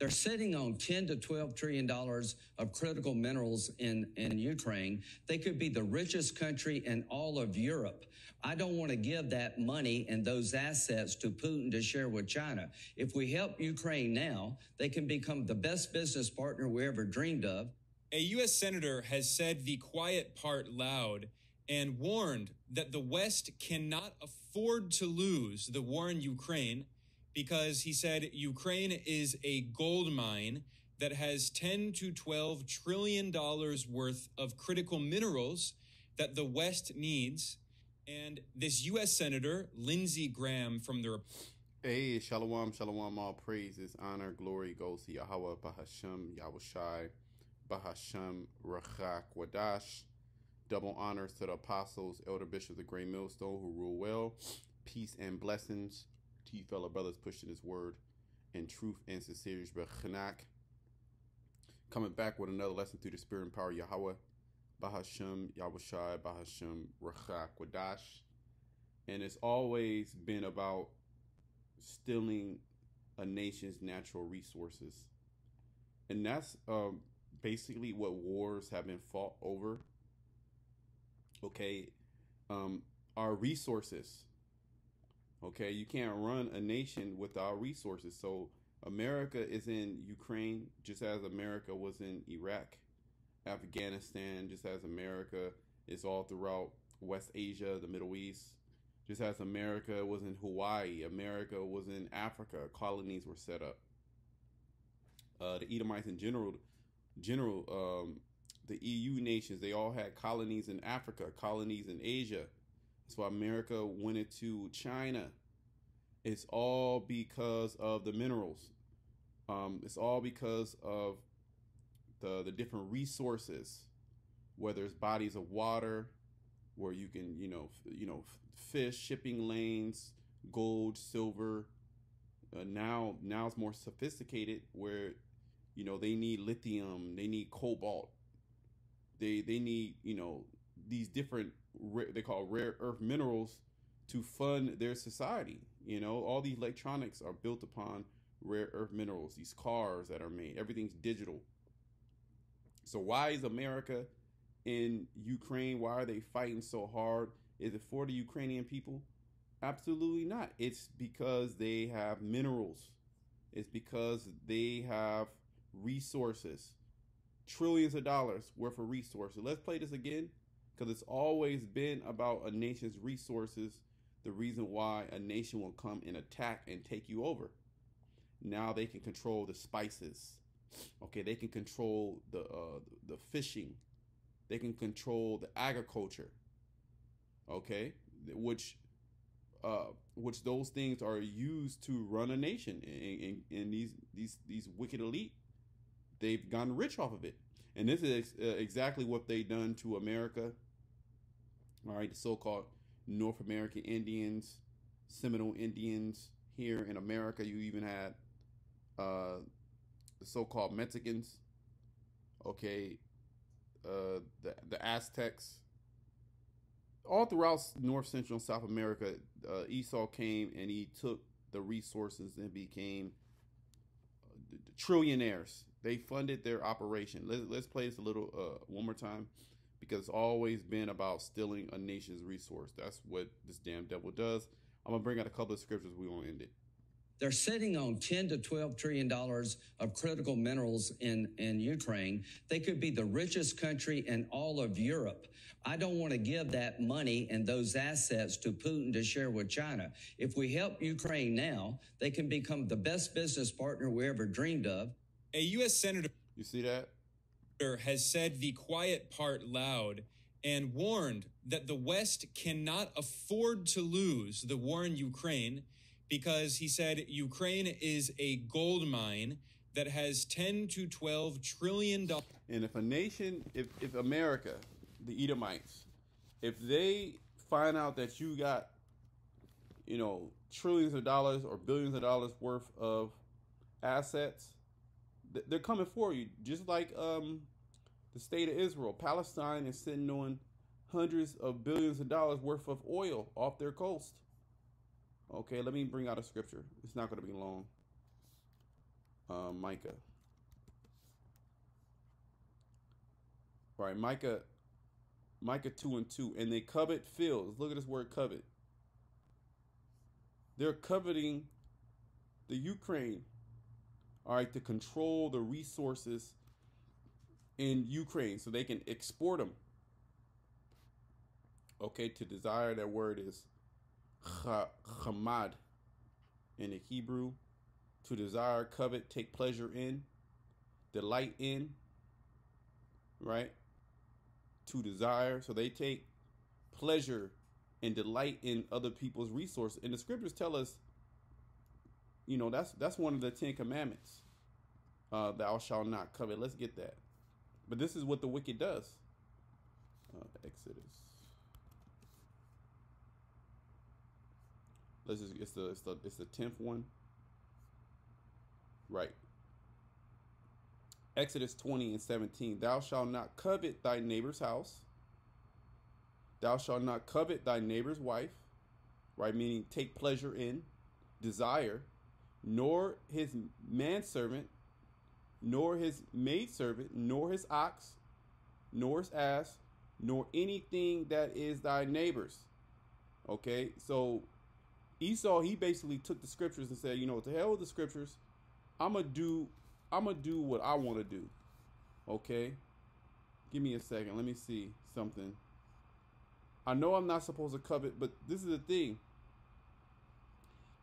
They're sitting on 10 to 12 trillion dollars of critical minerals in Ukraine. They could be the richest country in all of Europe. I don't want to give that money and those assets to Putin to share with China. If we help Ukraine now, they can become the best business partner we ever dreamed of. A U.S. senator has said the quiet part loud and warned that the West cannot afford to lose the war in Ukraine, because he said Ukraine is a gold mine that has 10 to 12 trillion dollars worth of critical minerals that the West needs. And this U.S. Senator, Lindsey Graham from the... Hey, shalom, shalom, all praises, honor, glory goes to Yahweh, Bahashem, Yahushai, Bahashem, Rachak, Wadash. Double honors to the apostles, elder bishops of the Great Millstone who rule well. Peace and blessings to you fellow brothers pushing his word in truth and sincerity. Coming back with another lesson through the spirit and power of Yahweh. Bahashem, Yahushai, Bahashem, Rachak, Wadash. And it's always been about stealing a nation's natural resources. And that's basically what wars have been fought over. Okay, our resources. Okay, you can't run a nation without resources. So America is in Ukraine just as America was in Iraq, Afghanistan, just as America is all throughout West Asia, the Middle East, just as America was in Hawaii, America was in Africa, colonies were set up. The Edomites in general, the EU nations, they all had colonies in Africa, colonies in Asia. That's why America went into China. It's all because of the minerals. It's all because of the different resources, whether it's bodies of water, where you can, fish, shipping lanes, gold, silver. Now it's more sophisticated where, they need lithium, they need cobalt. They need, these different, they call rare earth minerals to fund their society. All these electronics are built upon rare earth minerals, these cars that are made, everything's digital. So why is America in Ukraine? Why are they fighting so hard? Is it for the Ukrainian people? Absolutely not. It's because they have minerals. It's because they have resources. Trillions of dollars worth of resources. Let's play this again, because it's always been about a nation's resources. The reason why a nation will come and attack and take you over. Now they can control the spices. Okay, they can control the fishing. They can control the agriculture. Okay, which those things are used to run a nation. And these wicked elite, they've gotten rich off of it. And this is exactly what they've done to America. All right, the so-called North American Indians, Seminole Indians here in America. You even had the so-called Mexicans. Okay, the Aztecs. All throughout North, Central, and South America, Esau came and he took the resources and became trillionaires. They funded their operation. Let's play this a little one more time, because it's always been about stealing a nation's resource. That's what this damn devil does. I'm gonna bring out a couple of scriptures. We won't end it. They're sitting on 10 to 12 trillion dollars of critical minerals in Ukraine. They could be the richest country in all of Europe. I don't want to give that money and those assets to Putin to share with China. If we help Ukraine now, they can become the best business partner we ever dreamed of. A U.S. senator... You see that? ...has said the quiet part loud and warned that the West cannot afford to lose the war in Ukraine, because he said Ukraine is a gold mine that has 10 to 12 trillion dollars. And if a nation, if America, the Edomites, if they find out that you got, trillions of dollars or billions of dollars worth of assets, they're coming for you. Just like the state of Israel. Palestine is sitting on hundreds of billions of dollars worth of oil off their coast. Okay, let me bring out a scripture. It's not going to be long. Micah. All right, Micah 2:2. And they covet fields. Look at this word covet. They're coveting the Ukraine, all right, to control the resources in Ukraine so they can export them. Okay, to desire, that word is chamad in the Hebrew. To desire, covet, take pleasure in, delight in, right? To desire. So they take pleasure and delight in other people's resources. And the scriptures tell us, you know, that's one of the 10 commandments. Thou shalt not covet. Let's get that. But this is what the wicked does. Exodus. It's the 10th one. Right. Exodus 20:17. Thou shalt not covet thy neighbor's house. Thou shalt not covet thy neighbor's wife. Right, meaning take pleasure in, desire, nor his manservant, nor his maidservant, nor his ox, nor his ass, nor anything that is thy neighbor's. Okay, so Esau, he basically took the scriptures and said, you know, to hell with the scriptures. I'm gonna do what I want to do. Okay, give me a second. Let me see something. I know I'm not supposed to covet, but this is the thing.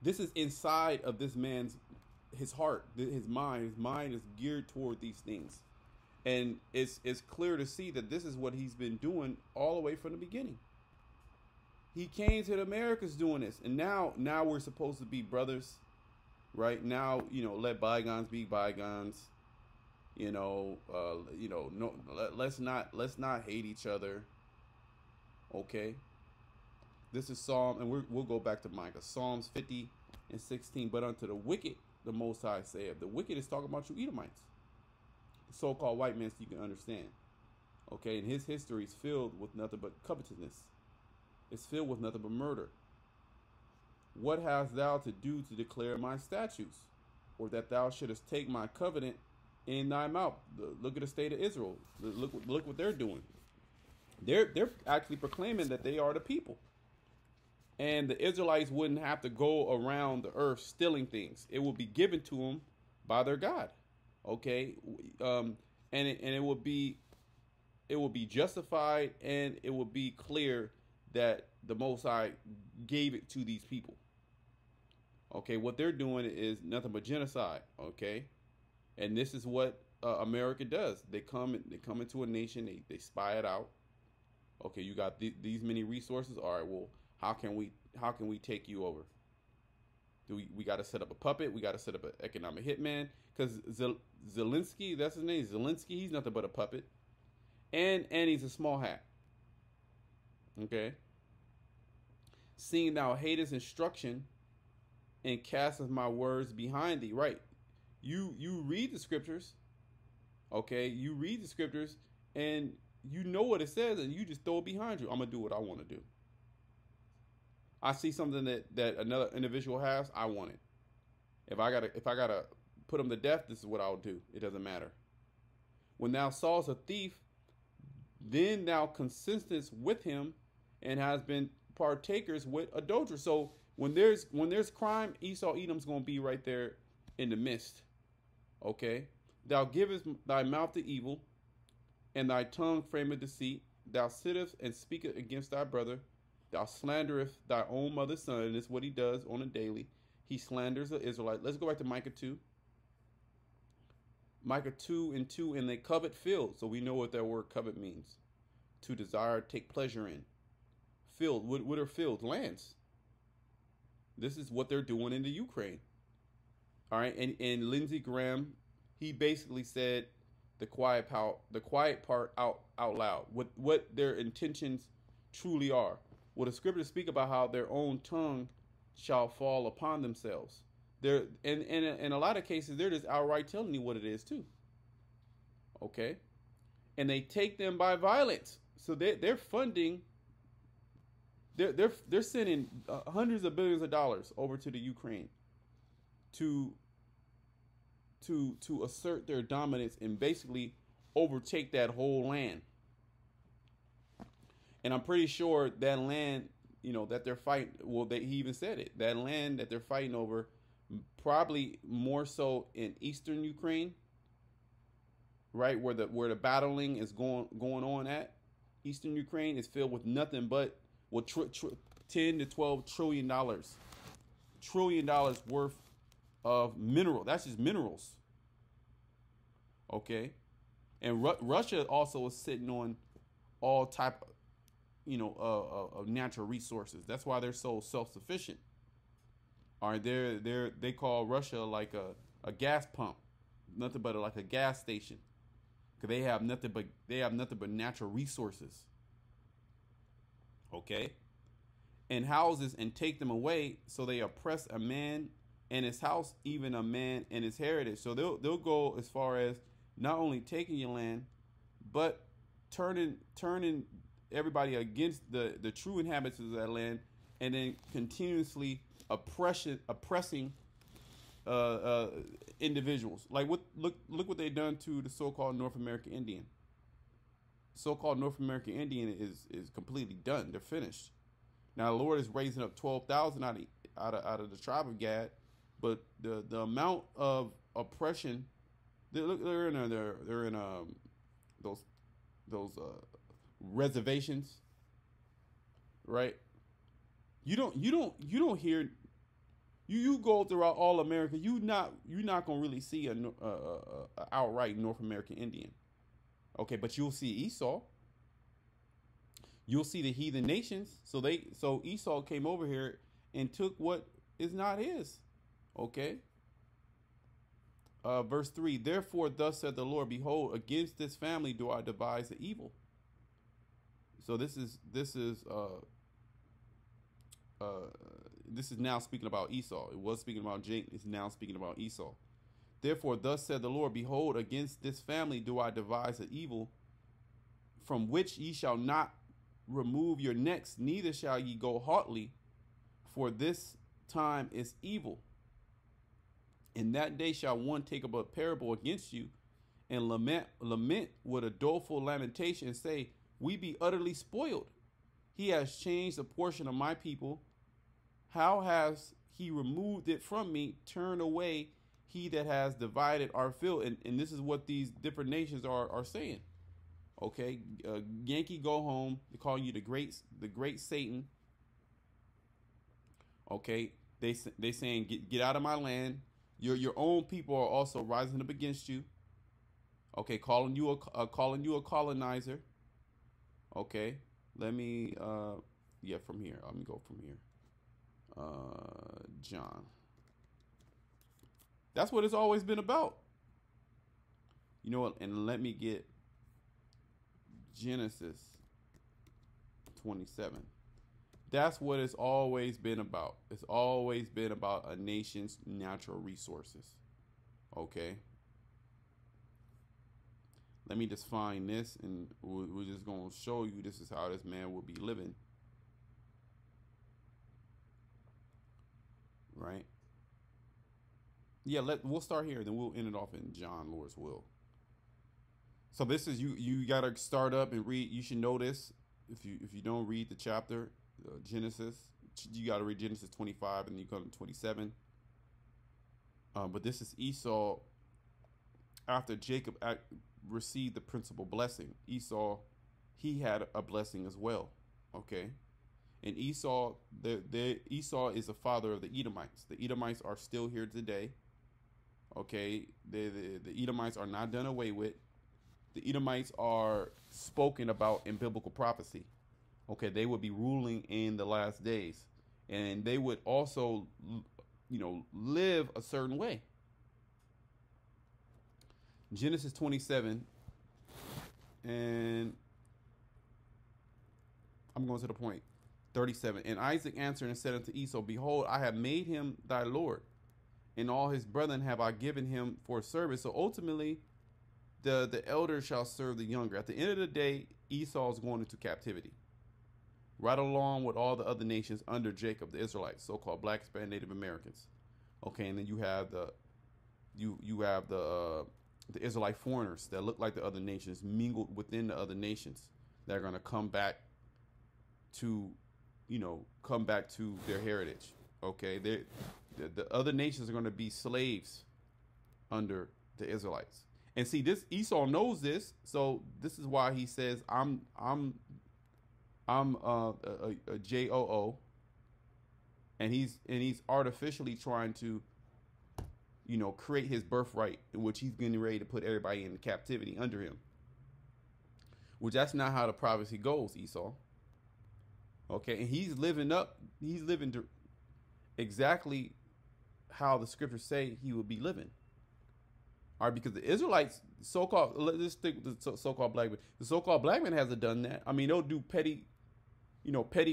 This is inside of this man's, his heart, his mind. His mind is geared toward these things. And it's clear to see that this is what he's been doing all the way from the beginning. He came to the Americas doing this. And now we're supposed to be brothers, right? Now, you know, let bygones be bygones. No, let's not hate each other. Okay. This is Psalm, and we'll go back to Micah. Psalms 50:16. But unto the wicked, the Most High saith. The wicked is talking about you Edomites, the so-called white man, so you can understand. Okay, and his history is filled with nothing but covetousness. It's filled with nothing but murder. What hast thou to do to declare my statutes, or that thou shouldest take my covenant in thy mouth? Look at the state of Israel. Look what they're doing. They're actually proclaiming that they are the people. And the Israelites wouldn't have to go around the earth stealing things. It will be given to them by their God. Okay, and it will be justified, and it will be clear that the Most High gave it to these people. Okay, what they're doing is nothing but genocide. Okay, and this is what America does. They come into a nation. They spy it out. Okay, you got these many resources. All right, well, how can we take you over? We got to set up a puppet? We got to set up an economic hitman? Because Zelensky, that's his name, Zelensky, he's nothing but a puppet, and he's a small hat. Okay. Seeing thou hatest instruction, and casteth my words behind thee. Right. You read the scriptures. Okay, you read the scriptures, and you know what it says, and you just throw it behind you. I'm gonna do what I want to do. I see something that another individual has, I want it. If I gotta put him to death, this is what I'll do. It doesn't matter. When thou sawest a thief, then thou consistest with him, and has been partakers with adulterers. So when there's crime, Esau Edom's gonna be right there in the midst. Okay, thou givest thy mouth to evil, and thy tongue frameth deceit. Thou sittest and speakest against thy brother. Thou slandereth thy own mother's son. And this is what he does on a daily. He slanders the Israelite. Let's go back to Micah 2. Micah 2:2. And they covet fields. So we know what that word covet means. To desire, take pleasure in. Field. What are fields? Lands. This is what they're doing in the Ukraine. All right. And Lindsey Graham, he basically said the quiet part out loud. What their intentions truly are. Well, the scriptures speak about how their own tongue shall fall upon themselves. And in a lot of cases, they're just outright telling you what it is too. Okay, and they take them by violence. So they're funding. They're sending hundreds of billions of dollars over to the Ukraine to to assert their dominance and basically overtake that whole land. And I'm pretty sure that land, that they're fighting. Well, he even said it. That land that they're fighting over, probably more so in eastern Ukraine, right, where the battling is going on at. Eastern Ukraine is filled with nothing but 10 to 12 trillion dollars worth of mineral. That's just minerals. Okay, and Russia also is sitting on all type of natural resources. That's why they're so self-sufficient. All right, they call Russia like a gas pump, nothing but like a gas station, because they have nothing but natural resources. Okay, and houses and take them away, so they oppress a man and his house, even a man and his heritage. So they'll go as far as not only taking your land, but turning everybody against the true inhabitants of that land, and then continuously oppressing individuals. Like look what they've done to the so-called North American Indian. So-called North American Indian is completely done. They're finished. Now the Lord is raising up 12,000 out of the tribe of Gad, but the amount of oppression, they're in those reservations, right? You don't hear. You go throughout all America, you're not gonna really see a outright North American Indian. Okay, but you'll see Esau. You'll see the heathen nations. So Esau came over here and took what is not his. Okay. Verse 3, therefore thus said the Lord, behold, against this family do I devise the evil. So this is now speaking about Esau. It was speaking about Jacob. It's now speaking about Esau. Therefore, thus said the Lord, behold, against this family do I devise an evil, from which ye shall not remove your necks, neither shall ye go haughtily, for this time is evil. In that day shall one take up a parable against you, and lament with a doleful lamentation, and say, we be utterly spoiled. He has changed a portion of my people. How has he removed it from me? Turn away he that has divided our field. And this is what these different nations are saying. Okay, Yankee, go home. They're calling you the great Satan. Okay, they saying get out of my land. Your own people are also rising up against you. Okay, calling you a colonizer. Okay, let me from here. Let me go from here. John. That's what it's always been about. You know what? And let me get Genesis 27. That's what it's always been about. It's always been about a nation's natural resources. Okay. Let me just find this, and we're just going to show you this is how this man will be living. Right? Yeah, we'll start here, then we'll end it off in John, Lord's will. So this is you got to start up and read. You should know this. If you don't read the chapter, Genesis, you got to read Genesis 25 and you go to 27. But this is Esau after Jacob received the principal blessing. Esau, he had a blessing as well. Okay. And Esau, Esau is the father of the Edomites. The Edomites are still here today. Okay. The Edomites are not done away with. The Edomites are spoken about in biblical prophecy. Okay, they would be ruling in the last days, and they would also, live a certain way. Genesis 27, and I'm going to the point. 37. And Isaac answered and said unto Esau, behold, I have made him thy lord, and all his brethren have I given him for service. So ultimately, the elder shall serve the younger. At the end of the day, Esau is going into captivity, right along with all the other nations under Jacob, the Israelites, so-called Black, Hispanic, Native Americans. Okay, and then you have you have the Israelite foreigners that look like the other nations mingled within the other nations that are going to come back to their heritage. Okay, the other nations are going to be slaves under the Israelites. And see, this Esau knows this, so this is why he says, I'm a JOO, and he's artificially trying to, create his birthright, in which he's getting ready to put everybody in captivity under him. Which that's not how the prophecy goes, Esau. Okay, and he's living exactly how the scriptures say he would be living. All right, because the Israelites, let's stick with the so-called black man. The so-called black man hasn't done that. I mean, they'll do petty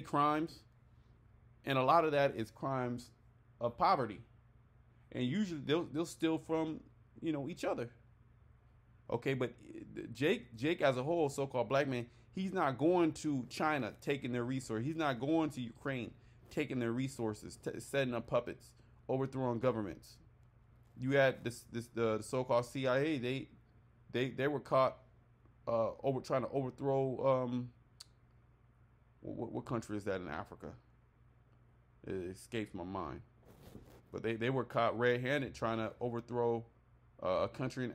crimes, and a lot of that is crimes of poverty, and usually they'll steal from each other. Okay, but Jake as a whole, so-called black man, he's not going to China taking their resources. He's not going to Ukraine taking their resources, setting up puppets, overthrowing governments. You had the so-called CIA. They were caught trying to overthrow what country is that in Africa? It escapes my mind. But they were caught red-handed trying to overthrow a country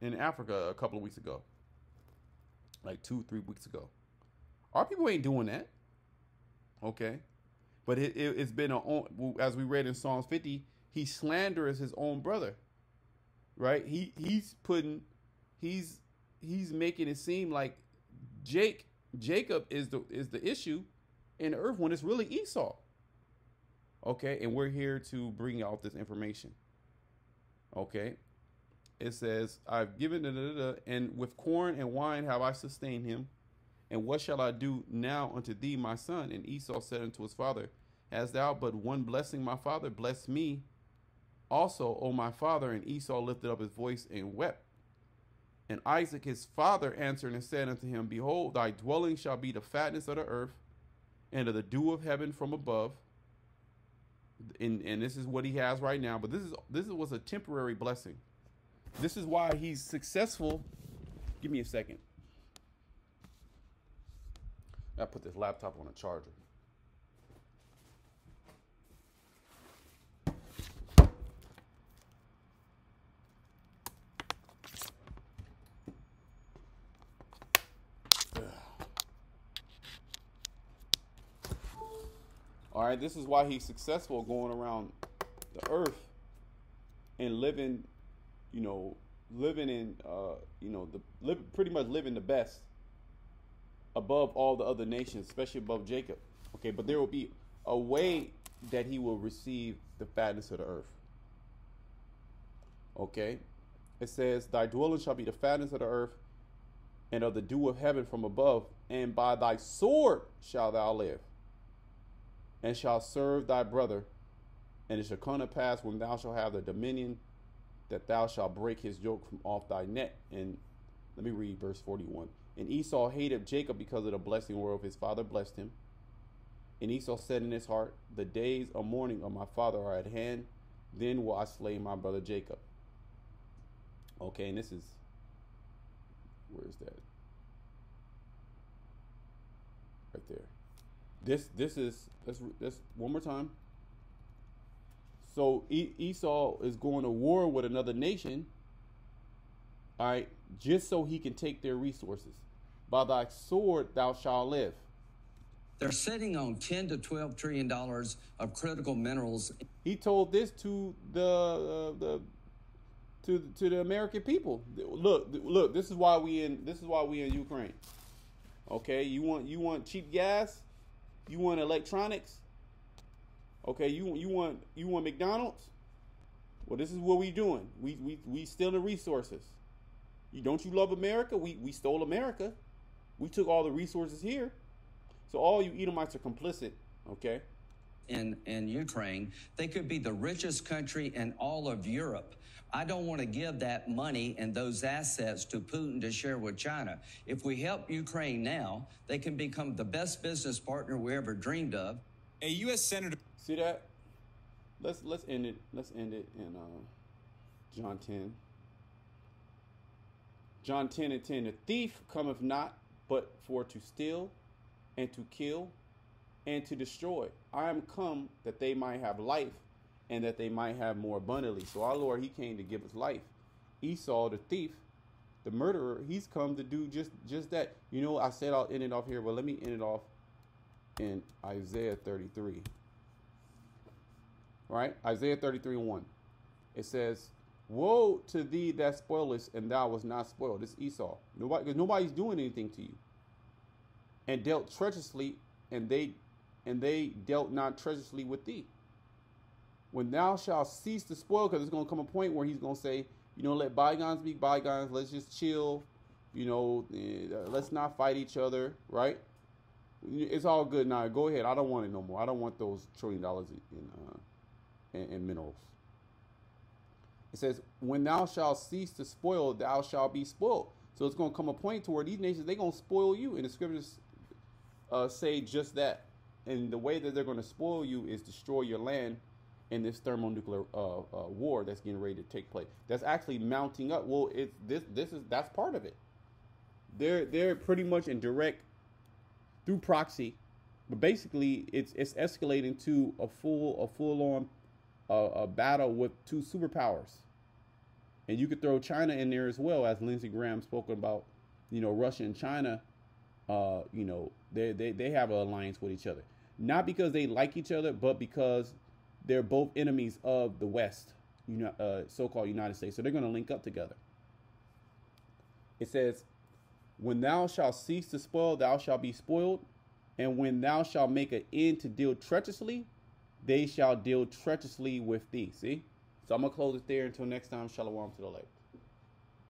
in Africa a couple of weeks ago, like 2-3 weeks ago. Our people ain't doing that. Okay, but it's been as we read in Psalms 50. He slanders his own brother, right? He's making it seem like Jacob is the issue in the earth when it's really Esau. Okay, and we're here to bring out this information. Okay, it says, "I've given and with corn and wine have I sustained him, and what shall I do now unto thee, my son?" And Esau said unto his father, "Hast thou but one blessing, my father? Bless me also, O my father." And Esau lifted up his voice and wept. And Isaac his father answered and said unto him, "Behold, thy dwelling shall be the fatness of the earth, and of the dew of heaven from above." And this is what he has right now. But this was a temporary blessing. This is why he's successful. Give me a second. I put this laptop on a charger. All right, this is why he's successful going around the earth and living pretty much living the best above all the other nations, especially above Jacob. Okay, but there will be a way that he will receive the fatness of the earth. Okay, it says, "Thy dwelling shall be the fatness of the earth, and of the dew of heaven from above, and by thy sword shalt thou live, and shalt serve thy brother. And it shall come to pass, when thou shalt have the dominion, that thou shalt break his yoke from off thy neck." And let me read verse 41. "And Esau hated Jacob because of the blessing whereof his father blessed him. And Esau said in his heart, The days of mourning of my father are at hand. Then will I slay my brother Jacob." Okay, and this is, where is that? Right there. This is, let's one more time. So Esau is going to war with another nation, all right, just so he can take their resources. "By thy sword thou shalt live." They're sitting on $10 to $12 trillion of critical minerals. He told this to the American people. Look. This is why we in Ukraine. Okay, you want cheap gas? You want electronics? Okay, you want McDonald's? Well, this is what we doing. We stealing resources. Don't you love America? We stole America. We took all the resources here. So all you Edomites are complicit. Okay. In Ukraine, they could be the richest country in all of Europe. I don't want to give that money and those assets to Putin to share with China. If we help Ukraine now, they can become the best business partner we ever dreamed of. A U.S. senator. See that? Let's end it. Let's end it, and John 10. John 10 and 10. The thief cometh not but for to steal and to kill and to destroy. I am come that they might have life and that they might have more abundantly. So our Lord, he came to give us life. Esau, the thief, the murderer, he's come to do just that. You know, I said I'll end it off here, but let me end it off in Isaiah 33. Right? Isaiah 33:1. It says, woe to thee that spoilest, and thou was not spoiled. This Esau. Because nobody's doing anything to you. And dealt treacherously, and they dealt not treacherously with thee. When thou shalt cease to spoil, because there's going to come a point where he's going to say, you know, let bygones be bygones. Let's just chill. You know, let's not fight each other. Right? It's all good now. Go ahead. I don't want it no more. I don't want those $1 trillion in minerals. It says, when thou shalt cease to spoil, thou shalt be spoiled. So it's going to come a point to where these nations, they're going to spoil you. And the scriptures say just that. And the way that they're going to spoil you is destroy your land in this thermonuclear war that's getting ready to take place. That's actually mounting up. Well, that's part of it. They're pretty much in direct through proxy, but basically it's escalating to a full on battle with two superpowers. And you could throw China in there as well, as Lindsey Graham spoke about. You know, Russia and China, you know, they have an alliance with each other, not because they like each other, but because they're both enemies of the West, so-called United States. So they're going to link up together. It says, when thou shalt cease to spoil, thou shalt be spoiled. And when thou shalt make an end to deal treacherously, they shall deal treacherously with thee. See? So I'm going to close it there until next time. Shalom to the lake.